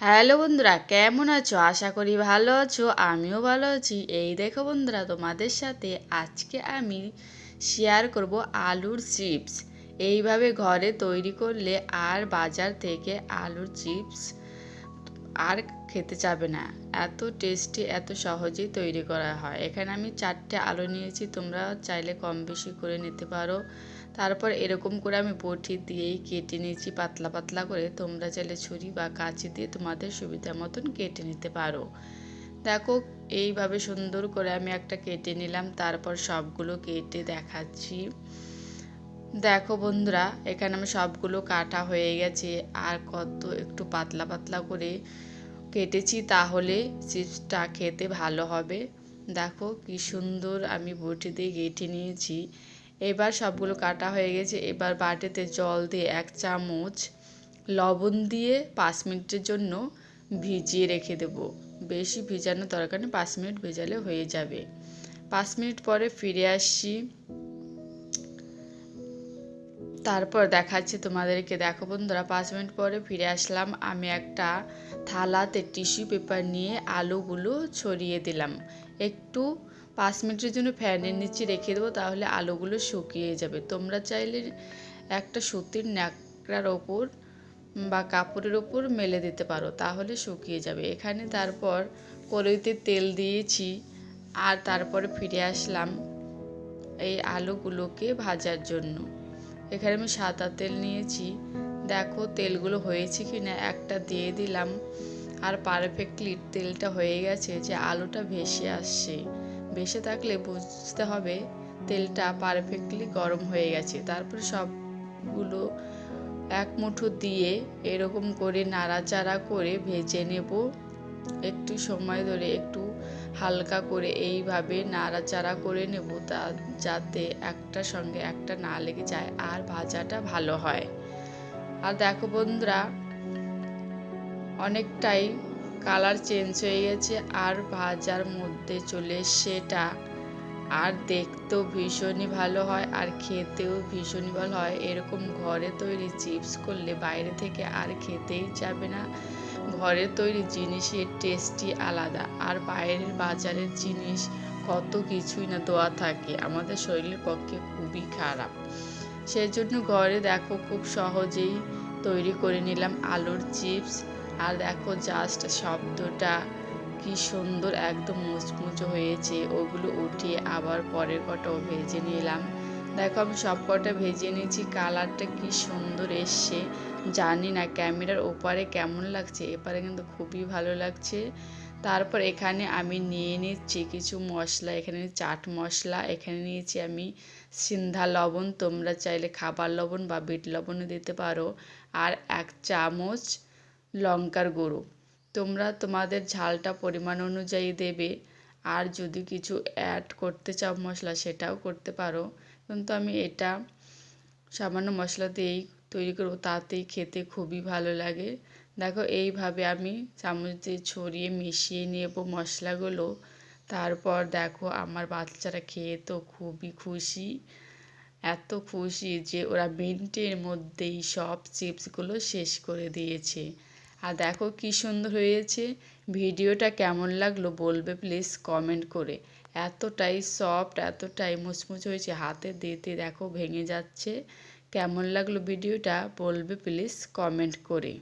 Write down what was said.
Hello বন্ধুরা, কেমন আছো? আশা করি ভালো আছো। আমিও ভালো আছি। এই দেখো বন্ধুরা, তোমাদের সাথে আজকে আমি শেয়ার করব আলুর চিপস। এইভাবে ঘরে তৈরি করলে আর বাজার থেকে আলুর চিপস আর খেতে চাবে না। এত টেস্টি, এত সহজেই তৈরি করা হয়। এখানে আমি 4টে আলু নিয়েছি, তোমরা চাইলে কম বেশি করে নিতে পারো। তারপর এরকম করে আমি বটি দিয়েই কেটে নিয়েছি পাতলা পাতলা করে। তোমরা চাইলে ছুরি বা কাঁচি দিয়ে তোমাদের সুবিধা মতন কেটে নিতে পারো। দেখো, এইভাবে সুন্দর করে আমি একটা কেটে নিলাম, তারপর সবগুলো কেটে দেখাচ্ছি। দেখো বন্ধুরা, এখানে আমি সবগুলো কাটা হয়ে গেছে। আর কত একটু পাতলা পাতলা করে কেটেছি, তাহলে চিপসটা খেতে ভালো হবে। দেখো কি সুন্দর আমি বটি দিয়ে কেটে নিয়েছি। এবার সবগুলো কাটা হয়ে গেছে। এবার বাটিতে জল দিয়ে 1 চামচ লবণ দিয়ে 5 মিনিটের জন্য ভিজিয়ে রেখে দেব। বেশি ভিজানো দরকার নেই, 5 মিনিট ভেজালে হয়ে যাবে। 5 মিনিট পরে ফিরে আসছি। তারপর দেখাচ্ছি তোমাদেরকে। দেখো বন্ধুরা, 5 মিনিট পরে ফিরে আসলাম। আমি একটা থালাতে টিস্যু পেপার নিয়ে আলুগুলো ছড়িয়ে দিলাম। একটু 5 মিনিটের জন্য ফ্যানের নিচে রেখে দেবো, তাহলে আলুগুলো শুকিয়ে যাবে। তোমরা চাইলে একটা সুতির ন্যাকড়ার ওপর বা কাপড়ের ওপর মেলে দিতে পারো, তাহলে শুকিয়ে যাবে। এখানে তারপর কড়াইতে তেল দিয়েছি। আর তারপরে ফিরে আসলাম এই আলুগুলোকে ভাজার জন্য। এখানে আমি সাদা তেল নিয়েছি। দেখো তেলগুলো হয়েছে কি না, একটা দিয়ে দিলাম। আর পারফেক্টলি তেলটা হয়ে গেছে, যে আলুটা ভেসে আসছে। ভেসে থাকলে বুঝতে হবে তেলটা পারফেক্টলি গরম হয়ে গেছে। তারপরে সবগুলো এক মুঠো দিয়ে এরকম করে নাড়াচাড়া করে ভেজে নেব। একটু সময় ধরে একটু হালকা করে এইভাবে নাড়াচাড়া করে নেব, যাতে একটার সঙ্গে একটা না লেগে যায় আর ভাজাটা ভালো হয়। আর দেখো বন্ধুরা, অনেকটাই কালার চেঞ্জ হয়ে গেছে আর ভাজার মধ্যে চলে সেটা। আর দেখতেও ভীষণই ভালো হয় আর খেতেও ভীষণই ভালো হয়। এরকম ঘরে তৈরি চিপস করলে বাইরে থেকে আর খেতেই যাবে না। ঘরের তৈরি জিনিসের টেস্টই আলাদা। আর বাইরের বাজারের জিনিস কত কিছুই না দেওয়া থাকে, আমাদের শরীরের পক্ষে খুবই খারাপ। সেই জন্য ঘরে দেখো খুব সহজেই তৈরি করে নিলাম আলুর চিপস। আর দেখো জাস্ট শব্দটা কি সুন্দর, একদম মুচমুচে হয়েছে। ওগুলো উঠিয়ে আবার পরের কটাও ভেজে নিলাম। দেখো আমি সব কটা ভেজে নিয়েছি। কালারটা কি সুন্দর এসছে। জানি না ক্যামেরার ওপারে কেমন লাগছে, এপারে কিন্তু খুবই ভালো লাগছে। তারপর এখানে আমি নিয়ে নিচ্ছি কিছু মশলা। এখানে চাট মশলা, এখানে নিয়েছি আমি সিন্ধা লবণ, তোমরা চাইলে খাবার লবণ বা বিট লবণও দিতে পারো। আর 1 চামচ লঙ্কার গুঁড়ো। তোমরা তোমাদের ঝালটা পরিমাণ অনুযায়ী দেবে। আর যদি কিছু অ্যাড করতে চাও মশলা, সেটাও করতে পারো। কিন্তু আমি এটা সামান্য মশলা দিয়েই তৈরি করবো, তাতেই খেতে খুবই ভালো লাগে। দেখো এইভাবে আমি চামচ দিয়ে ছড়িয়ে মিশিয়ে নেব মশলাগুলো। তারপর দেখো আমার বাচ্চারা খেয়ে তো খুবই খুশি। এত খুশি যে ওরা মিনিটের মধ্যেই সব চিপসগুলো শেষ করে দিয়েছে। আর দেখো কি সুন্দর হয়েছে। ভিডিওটা কেমন লাগলো বলবে প্লিজ কমেন্ট করে। এতটাই সফট, এতটাই মুচমুচে হয়েছে, হাতে দিতে দেখো ভেঙে যাচ্ছে। কেমন লাগলো ভিডিওটা বলবে প্লিজ কমেন্ট করে।